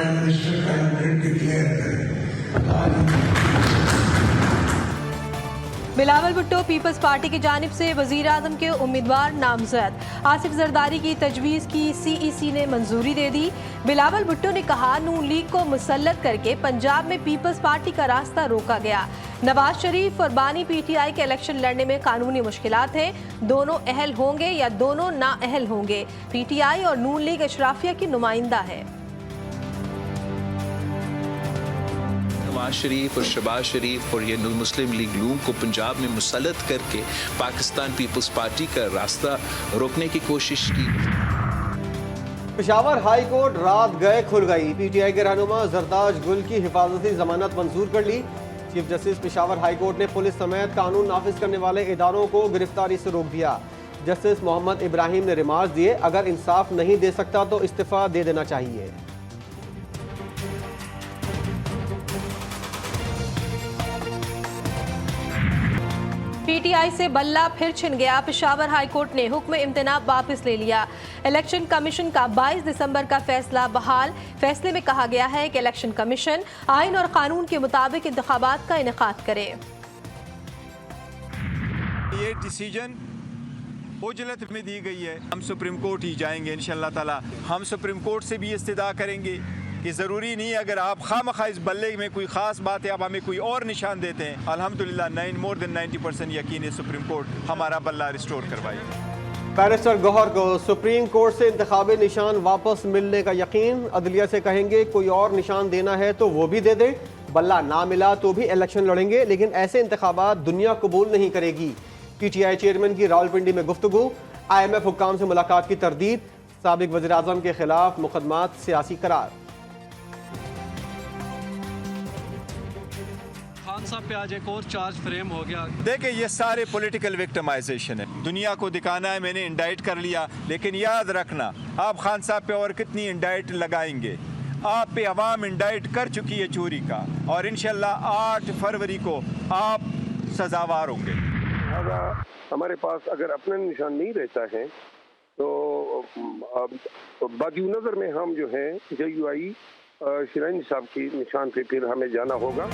Prime minister candidate declare करें। Bilawal Bhutto peoples party की जानिब से वजीर आजम के उम्मीदवार नामजद। आसिफ जरदारी की तजवीज़ की CEC ने मंजूरी दे दी। बिलावल भुट्टो ने कहा, नून लीग को मुसल्लत करके पंजाब में पीपल्स पार्टी का रास्ता रोका गया। नवाज शरीफ और बानी PTI के इलेक्शन लड़ने में कानूनी मुश्किलात हैं। दोनों अहल होंगे या दोनों नाअहल होंगे। PTI और नून लीग अशराफिया की नुमाइंदा है। नवाज शरीफ और शहबाज शरीफ और ये मुस्लिम लीग नून को पंजाब में मुसल्लत करके पाकिस्तान पीपल्स पार्टी का रास्ता रोकने की कोशिश की। पेशावर हाई कोर्ट रात गए खुल गई। PTI के रहनुमा जरताज गुल की हिफाजती जमानत मंजूर कर ली। Chief justice Peshawar high court ने पुलिस समेत कानून नाफिज करने वाले इदारों को गिरफ्तारी से रोक दिया। जस्टिस मोहम्मद इब्राहिम ने रिमार्क दिए, अगर इंसाफ नहीं दे सकता तो इस्तीफा दे देना चाहिए। PTI से बल्ला फिर छिन गया। पेशावर हाई कोर्ट ने हुक्म इम्तिनाब वापस ले लिया। इलेक्शन कमीशन का 22 दिसंबर का फैसला बहाल। फैसले में कहा गया है कि इलेक्शन कमीशन आइन और कानून के मुताबिक इंतखाबात का इनेकाद करे। ये डिसीजन उजलत में दी गई है। हम सुप्रीम कोर्ट ही जाएंगे इंशाअल्लाह ताला। हम सुप्रीम कोर्ट से भी इस्तदा करेंगे कि ज़रूरी नहीं अगर आप खामखा इस बल्ले में कोई ख़ास बात है, आप हमें कोई और निशान देते हैं। अल्हम्दुलिल्लाह मोर देन 90% यकीन है सुप्रीम कोर्ट हमारा बल्ला रिस्टोर करवाएगी। बैरिस्टर गौहर को सुप्रीम कोर्ट से इंतखाबी निशान वापस मिलने का यकीन। अदलिया से कहेंगे कोई और निशान देना है तो वो भी दे दे। बल्ला ना मिला तो भी इलेक्शन लड़ेंगे, लेकिन ऐसे इंतखाबात दुनिया कबूल नहीं करेगी। PTI चेयरमैन की रावलपिंडी में गुफ्तगू। IMF हुक्काम से मुलाकात की तरदीद। साबिक वज़ीर आज़म के खिलाफ मुकदमात सियासी करार। खान साहब पे आज एक और चार्ज फ्रेम हो गया। देखिए ये सारे पॉलिटिकल विक्टिमाइजेशन है। दुनिया को दिखाना है मैंने इंडाइट कर लिया, लेकिन याद रखना आप खान साहब पे और कितनी इंडाइट लगाएंगे। आप पे अवाम इंडाइट कर चुकी है चोरी का, और इंशाल्लाह 8 फरवरी को आप सजावार होंगे। हमारे पास अगर अपना निशान नहीं रहता है तो बाजू नज़र में हम जो है JUI शिरानी साहब की निशान पे फिर हमें जाना होगा।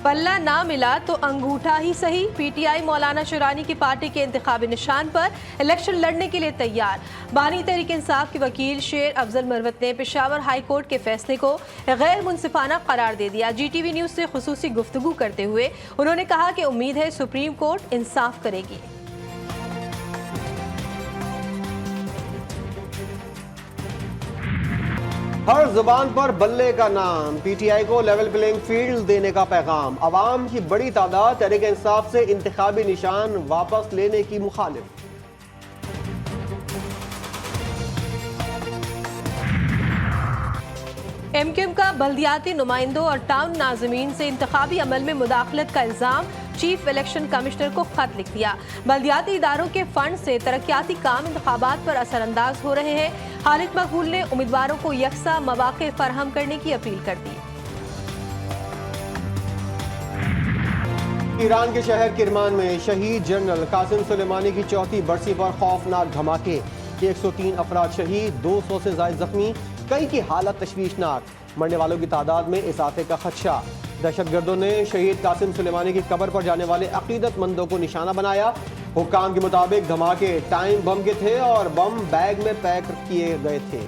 पल्ला ना मिला तो अंगूठा ही सही। PTI मौलाना शुरानी की पार्टी के इंतखाबी निशान पर इलेक्शन लड़ने के लिए तैयार। बानी तहरीक इंसाफ के वकील शेर अफजल मरवत ने पेशावर हाई कोर्ट के फैसले को गैर मुनसिफाना करार दे दिया। GTV न्यूज़ से खुसूसी गुफ्तगू करते हुए उन्होंने कहा कि उम्मीद है सुप्रीम कोर्ट इंसाफ करेगी। हर जुबान पर बल्ले का नाम। PTI को लेवल प्लेइंग फील्ड देने का पैगाम। अवाम की बड़ी तादाद तहरीक इंसाफ से इंतखाबी निशान वापस लेने की मुखालिफ। MQM का बल्दियाती नुमाइंदों और टाउन नाज़मीन से इंतखाबी अमल में मुदाखलत का इल्ज़ाम। चीफ इलेक्शन कमिश्नर को खत लिख दिया। बल्दियाती इदारों के फंड से तरक्याती काम इंतखाबात पर असरअंदाज हो रहे हैं। खालिद मकबूल ने उम्मीदवारों को यकसा मौक़े फराहम करने की अपील कर दी। ईरान के शहर किरमान में शहीद जनरल कासिम सुलेमानी की चौथी बरसी पर खौफनाक धमाके। 103 अफराद शहीद, 200 से ज़ायद जख्मी, कई की हालत तशवीशनाक। मरने वालों की तादाद में इजाफे का खदशा। दहशतगर्दों ने शहीद कासिम सुलेमानी की कब्र पर जाने वाले अकीदतमंदों को निशाना बनाया। हुक्काम के मुताबिक धमाके टाइम बम के थे और बम बैग में पैक किए गए थे।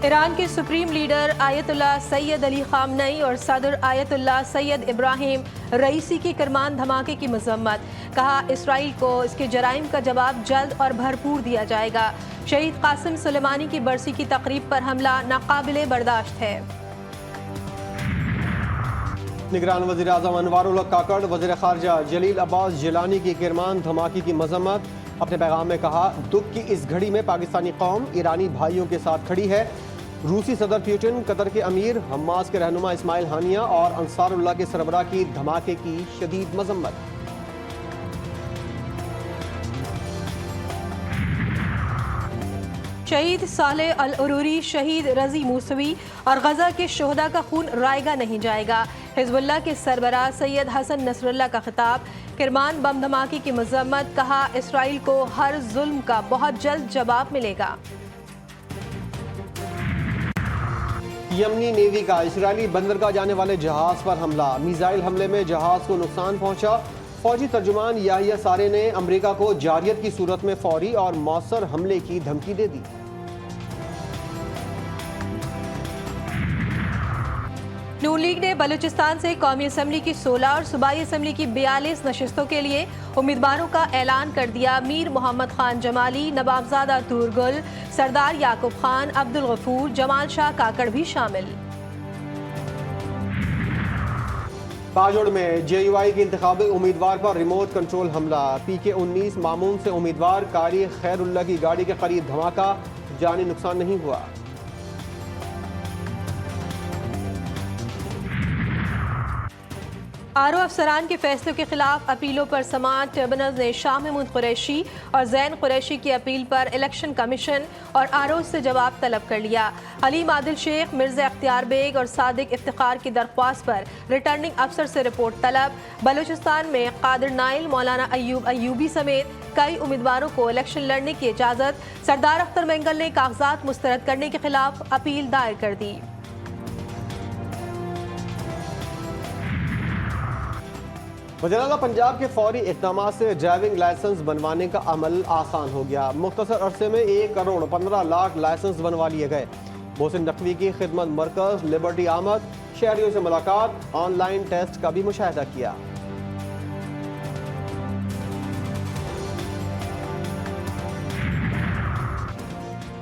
ईरान के supreme leader Ayatollah Syed Ali खामनई और सदर आयतुल्लाह सैयद इब्राहिम रईसी की करमान धमाके की मजम्मत। कहा, इसराइल को इसके जराइम का जवाब जल्द और भरपूर दिया जाएगा। शहीद कासिम सुलेमानी की बरसी की तकरीब पर हमला नाकाबिले बर्दाश्त है। निगरान वज़ीर आज़म अनवारुल हक काकड़, वज़ीर ख़ारजा जलील अब्बास जिलानी की किरमान धमाके की मजम्मत। अपने पैगाम में कहा, दुख की इस घड़ी में पाकिस्तानी कौम ईरानी भाइयों के साथ खड़ी है। रूसी सदर पुतिन, कतर के अमीर, हमास के रहनुमा इस्माइल हानिया और अंसारुल्लाह के सरबराह की धमाके की शदीद मजम्मत। शहीद साले अल उरूरी, शहीद रजी मूसवी और गजा के शोहदा का खून रायगा नहीं जाएगा। हिजबुल्लाह के सरबराह सैयद हसन नसरुल्लाह का खिताब। किरमान बम धमाके की मजम्मत, कहा इसराइल को हर जुल्म का बहुत जल्द जवाब मिलेगा। यमनी नेवी का इसराइली बंदरगाह जाने वाले जहाज पर हमला। मिसाइल हमले में जहाज को नुकसान पहुंचा। फौजी तर्जुमान याहिया सारे ने अमेरिका को जारियत की सूरत में फौरी और मौसर हमले की धमकी दे दी। नून लीग ने बलूचिस्तान से कौमी असम्बली की 16 और सूबाई असम्बली की 42 नशिस्तों के लिए उम्मीदवारों का ऐलान कर दिया। मीर मोहम्मद खान जमाली, नवाबजादा तूरगुल, सरदार याकूब खान, अब्दुल गफूर, जमाल शाह काकड़ भी शामिल। बाजोड़ में JUI के इंतखाबी उम्मीदवार पर रिमोट कंट्रोल हमला। PK-19 मामून से उम्मीदवार कारी खैरुल्लाह की गाड़ी के करीब धमाका, जानी नुकसान नहीं हुआ। आरओ अफसरान के फैसलों के खिलाफ अपीलों पर समाअत। ट्रिब्यूनल ने शाह महमूद कुरैशी और जैन कुरैशी की अपील पर इलेक्शन कमीशन और आरओ से जवाब तलब कर लिया। हलीम आदिल शेख, मिर्जा अख्तियार बेग और सादिक इफ्तिखार की दरख्वास्त पर रिटर्निंग अफसर से रिपोर्ट तलब। बलूचिस्तान में कादिर नाइल, मौलाना अयूब अयूबी समेत कई उम्मीदवारों को इलेक्शन लड़ने की इजाज़त। सरदार अख्तर मेंगल ने कागजात मुस्तरद करने के खिलाफ अपील दायर कर दी। वज़ीर-ए-आला पंजाब के फौरी इक़दाम से ड्राइविंग लाइसेंस बनवाने का अमल आसान हो गया। मुख्तसर अरसे में 1 करोड़ 15 लाख लाइसेंस बनवा लिए गए। मोहसिन नकवी की खिदमत मरकज़ लिबर्टी आमद, शहरियों से मुलाकात, ऑनलाइन टेस्ट का भी मुशाहिदा किया।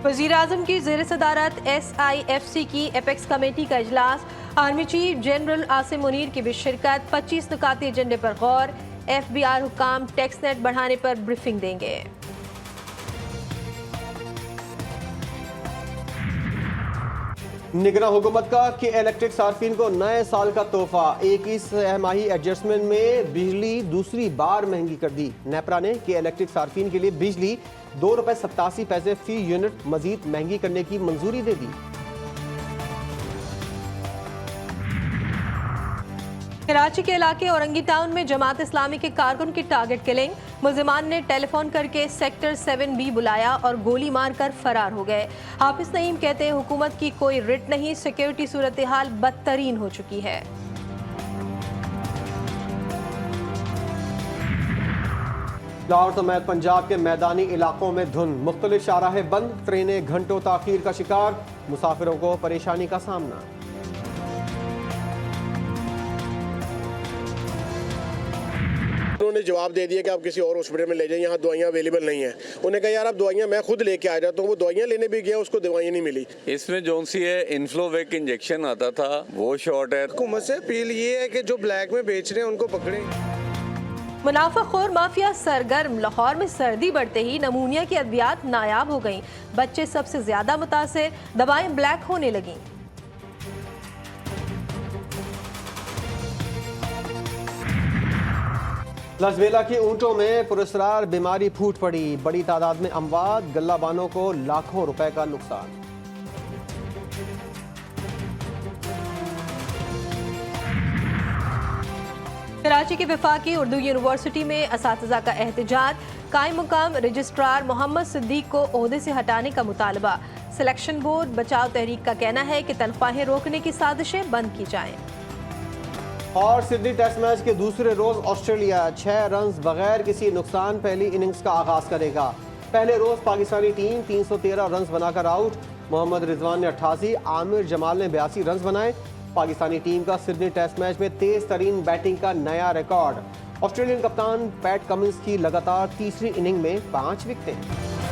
वज़ीर-ए-आज़म की ज़ेर सदारत SIFC की एपेक्स कमेटी का इजलास। Army chief general Asim Munir की भी शिरकत। 25 नुकाती एजेंडे पर गौर। FBR हुकाम टैक्स नेट बढ़ाने पर ब्रीफिंग देंगे। निगरान हुकूमत का कि इलेक्ट्रिक सार्फिन को नए साल का तोहफा। 21 सहमाही एडजस्टमेंट में बिजली दूसरी बार महंगी कर दी। नेपरा ने कि इलेक्ट्रिक सार्फिन के लिए बिजली ₹2.87 फी यूनिट मजीद महंगी करने की मंजूरी दे दी। कराची के इलाके औरंगी टाउन में जमात इस्लामी के कारकुन की टारगेट किलिंग। मुल्जिमान ने टेलीफोन करके सेक्टर 7B बुलाया और गोली मारकर फरार हो गए। हाफिज नईम कहते हैं हुकूमत की कोई रिट नहीं, सिक्योरिटी सूरत हाल बदतरीन हो चुकी है। लाहौर समेत पंजाब के मैदानी इलाकों में धुंध, मुख्तलिफ शाहराहें बंद, ट्रेनें घंटों ताखीर का शिकार, मुसाफिरों को परेशानी का सामना। उन्होंने जवाब दे दिया कि आप किसी और हॉस्पिटल में ले जाएं, यहाँ दवाइयाँ अवेलेबल नहीं है। उन्होंने कहा यार आप दवाइयाँ मैं खुद लेके आ जाता हूँ। वो दवाइयाँ लेने भी गया, उसको दवाइयाँ नहीं मिली। इसमें जो सी है इन्फ्लोवेक इंजेक्शन आता था वो शॉर्ट है। हुकूमत से अपील ये है कि जो ब्लैक में बेच रहे हैं उनको पकड़े। मुनाफाखोर माफिया सरगर्म। लाहौर में सर्दी बढ़ते ही नमूनिया की अद्वियात नायाब हो गईं। बच्चे सबसे ज्यादा मुतासिर, दवाएं ब्लैक होने लगीं। लसवेला के ऊंटों में पुरस्कार बीमारी फूट पड़ी। बड़ी तादाद में अमवात, गल्लाबानों को लाखों रुपए का नुकसान। कराची की वफाकी उर्दू यूनिवर्सिटी में असातिज़ा का एहतजाज। कायम मुकाम रजिस्ट्रार मोहम्मद सिद्दीक को ओहदे से हटाने का मुतालबा। सिलेक्शन बोर्ड बचाव तहरीक का कहना है कि तनख्वाहें रोकने की साजिशें बंद की जाएं। और सिडनी टेस्ट मैच के दूसरे रोज ऑस्ट्रेलिया 6 रन बगैर किसी नुकसान पहली इनिंग्स का आगाज करेगा। पहले रोज पाकिस्तानी टीम 313 रन बनाकर आउट। मोहम्मद रिजवान ने 88, आमिर जमाल ने 82 रन बनाए। पाकिस्तानी टीम का सिडनी टेस्ट मैच में तेज तरीन बैटिंग का नया रिकॉर्ड। ऑस्ट्रेलियन कप्तान पैट कमिंस की लगातार तीसरी इनिंग में 5 विकेटें।